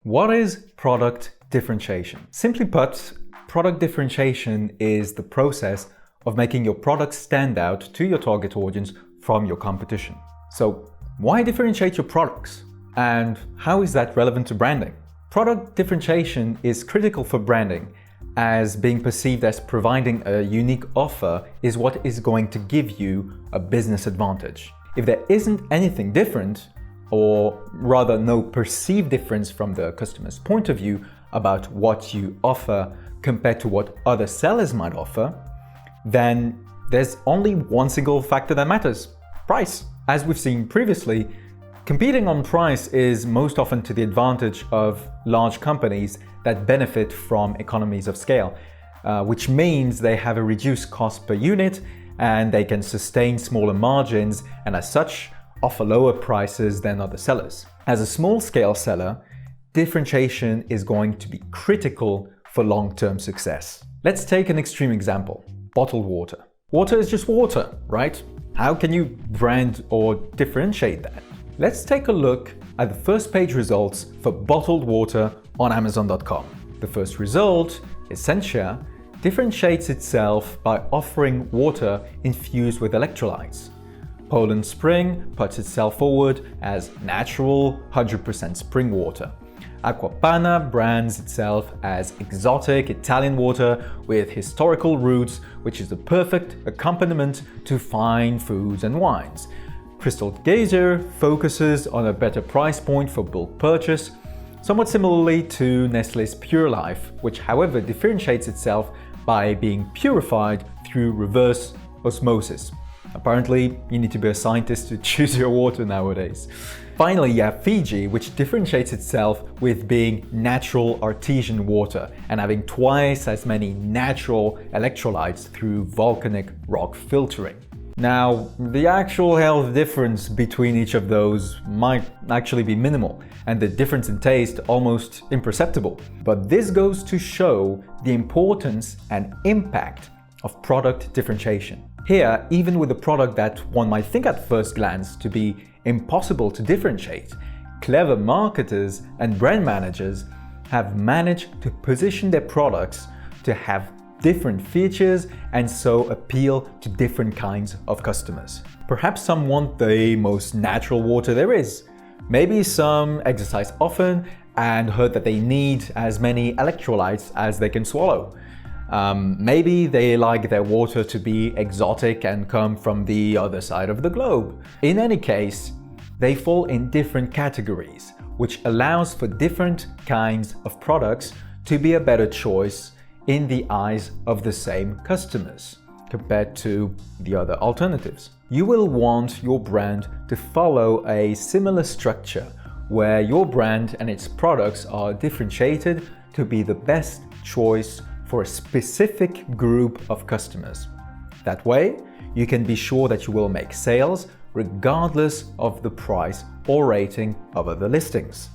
What is product differentiation? Simply put, product differentiation is the process of making your product stand out to your target audience from your competition. So, why differentiate your products? And how is that relevant to branding? Product differentiation is critical for branding, as being perceived as providing a unique offer is what is going to give you a business advantage. If there isn't anything different, or rather no perceived difference from the customer's point of view about what you offer compared to what other sellers might offer, then there's only one single factor that matters: price. As we've seen previously, competing on price is most often to the advantage of large companies that benefit from economies of scale, which means they have a reduced cost per unit and they can sustain smaller margins and as such offer lower prices than other sellers. As a small-scale seller, differentiation is going to be critical for long-term success. Let's take an extreme example: bottled water. Water is just water, right? How can you brand or differentiate that? Let's take a look at the first page results for bottled water on Amazon.com. The first result, Essentia, differentiates itself by offering water infused with electrolytes. Poland Spring puts itself forward as natural 100% spring water. Aquapana brands itself as exotic Italian water with historical roots, which is the perfect accompaniment to fine foods and wines. Crystal Geyser focuses on a better price point for bulk purchase, somewhat similarly to Nestlé's Pure Life, which however differentiates itself by being purified through reverse osmosis. Apparently, you need to be a scientist to choose your water nowadays. Finally, you have Fiji, which differentiates itself with being natural artesian water and having twice as many natural electrolytes through volcanic rock filtering. Now, the actual health difference between each of those might actually be minimal, and the difference in taste almost imperceptible. But this goes to show the importance and impact of product differentiation. Here, even with a product that one might think at first glance to be impossible to differentiate, clever marketers and brand managers have managed to position their products to have different features and so appeal to different kinds of customers. Perhaps some want the most natural water there is. Maybe some exercise often and heard that they need as many electrolytes as they can swallow. Maybe they like their water to be exotic and come from the other side of the globe. In any case, they fall in different categories, which allows for different kinds of products to be a better choice in the eyes of the same customers compared to the other alternatives. You will want your brand to follow a similar structure where your brand and its products are differentiated to be the best choice for a specific group of customers. That way, you can be sure that you will make sales regardless of the price or rating of other listings.